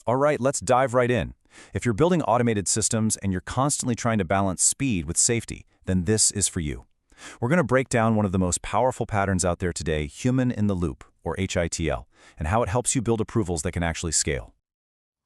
All right, let's dive right in. If you're building automated systems and you're constantly trying to balance speed with safety, then this is for you. We're going to break down one of the most powerful patterns out there today, human in the loop, or HITL, and how it helps you build approvals that can actually scale.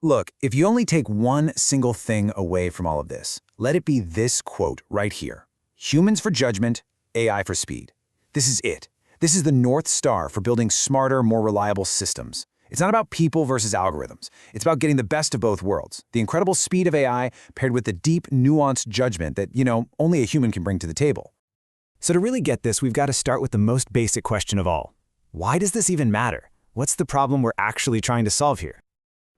Look, if you only take one single thing away from all of this, let it be this quote right here. Humans for judgment, AI for speed. This is it. This is the North Star for building smarter, more reliable systems. It's not about people versus algorithms. It's about getting the best of both worlds. The incredible speed of AI paired with the deep, nuanced judgment that, only a human can bring to the table. So to really get this, we've got to start with the most basic question of all. Why does this even matter? What's the problem we're actually trying to solve here?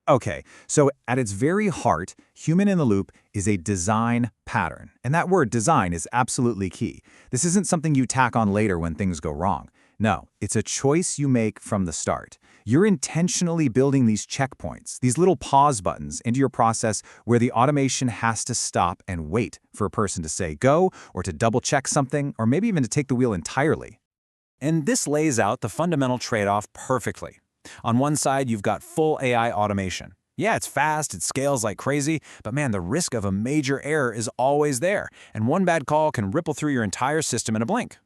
Okay, so at its very heart, human in the loop is a design pattern. And that word design is absolutely key. This isn't something you tack on later when things go wrong. No, it's a choice you make from the start. You're intentionally building these checkpoints, these little pause buttons into your process where the automation has to stop and wait for a person to say go, or to double check something, or maybe even to take the wheel entirely. And this lays out the fundamental trade-off perfectly. On one side, you've got full AI automation. Yeah, it's fast, it scales like crazy, but man, the risk of a major error is always there, and one bad call can ripple through your entire system in a blink.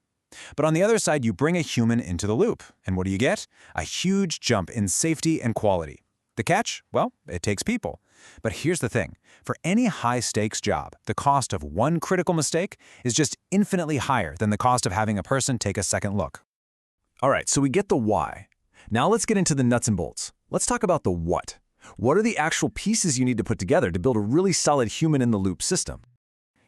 But on the other side, you bring a human into the loop, and what do you get? A huge jump in safety and quality. The catch? Well, it takes people. But here's the thing. For any high-stakes job, the cost of one critical mistake is just infinitely higher than the cost of having a person take a second look. All right, so we get the why. Now let's get into the nuts and bolts. Let's talk about the what. What are the actual pieces you need to put together to build a really solid human-in-the-loop system?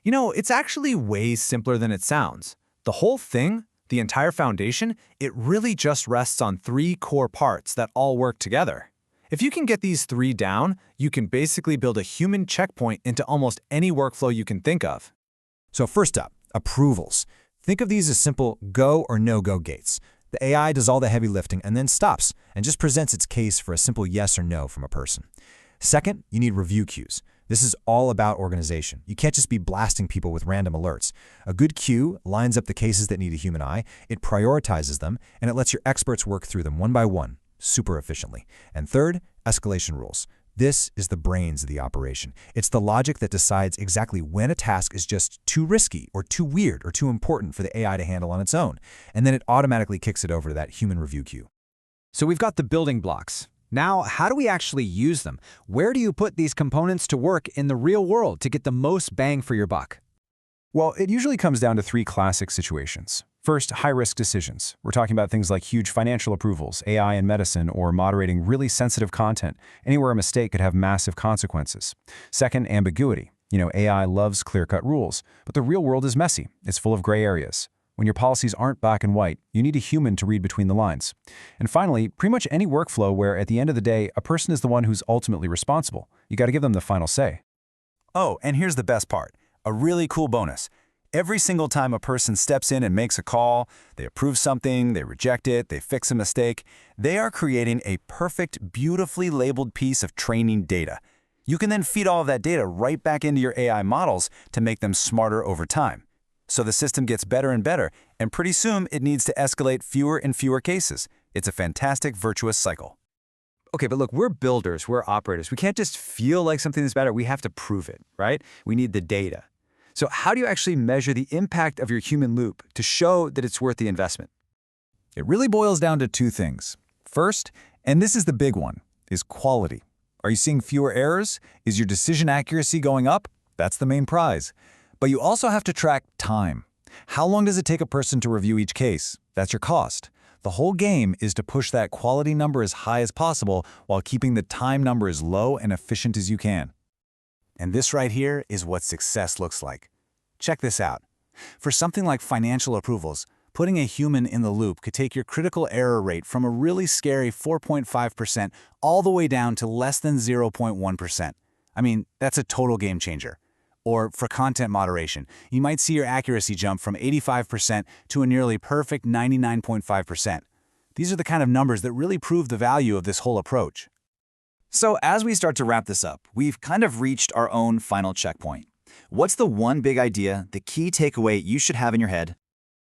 It's actually way simpler than it sounds. The whole thing, the entire foundation, it really just rests on three core parts that all work together. If you can get these three down, you can basically build a human checkpoint into almost any workflow you can think of. So first up, approvals. Think of these as simple go or no-go gates. The AI does all the heavy lifting and then stops and just presents its case for a simple yes or no from a person. Second, you need review queues. This is all about organization. You can't just be blasting people with random alerts. A good queue lines up the cases that need a human eye, it prioritizes them, and it lets your experts work through them one by one, super efficiently. And third, escalation rules. This is the brains of the operation. It's the logic that decides exactly when a task is just too risky or too weird or too important for the AI to handle on its own, and then it automatically kicks it over to that human review queue. So we've got the building blocks. Now, how do we actually use them? Where do you put these components to work in the real world to get the most bang for your buck? Well, it usually comes down to three classic situations. First, high-risk decisions. We're talking about things like huge financial approvals, AI in medicine, or moderating really sensitive content, anywhere a mistake could have massive consequences. Second, ambiguity. AI loves clear-cut rules, but the real world is messy. It's full of gray areas. When your policies aren't black and white, you need a human to read between the lines. And finally, pretty much any workflow where at the end of the day, a person is the one who's ultimately responsible. You got to give them the final say. Oh, and here's the best part. A really cool bonus. Every single time a person steps in and makes a call, they approve something, they reject it, they fix a mistake, they are creating a perfect, beautifully labeled piece of training data. You can then feed all of that data right back into your AI models to make them smarter over time. So the system gets better and better, and pretty soon it needs to escalate fewer and fewer cases. It's a fantastic, virtuous cycle. Okay, but look, we're builders, we're operators. We can't just feel like something is better. We have to prove it, right? We need the data. So how do you actually measure the impact of your human loop to show that it's worth the investment? It really boils down to two things. First, and this is the big one, is quality. Are you seeing fewer errors? Is your decision accuracy going up? That's the main prize. But you also have to track time. How long does it take a person to review each case? That's your cost. The whole game is to push that quality number as high as possible while keeping the time number as low and efficient as you can. And this right here is what success looks like. Check this out. For something like financial approvals, putting a human in the loop could take your critical error rate from a really scary 4.5% all the way down to less than 0.1%. I mean, that's a total game changer. Or for content moderation, you might see your accuracy jump from 85% to a nearly perfect 99.5%. These are the kind of numbers that really prove the value of this whole approach. So as we start to wrap this up, we've kind of reached our own final checkpoint. What's the one big idea, the key takeaway you should have in your head?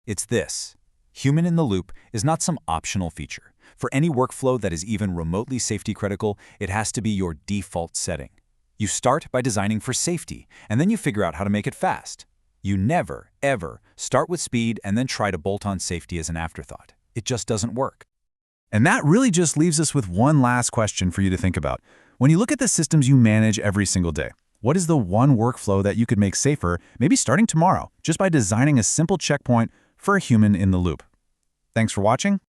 It's this. Human in the loop is not some optional feature. For any workflow that is even remotely safety critical, it has to be your default setting. You start by designing for safety, and then you figure out how to make it fast. You never, ever start with speed and then try to bolt on safety as an afterthought. It just doesn't work. And that really just leaves us with one last question for you to think about. When you look at the systems you manage every single day, what is the one workflow that you could make safer, maybe starting tomorrow, just by designing a simple checkpoint for a human in the loop? Thanks for watching.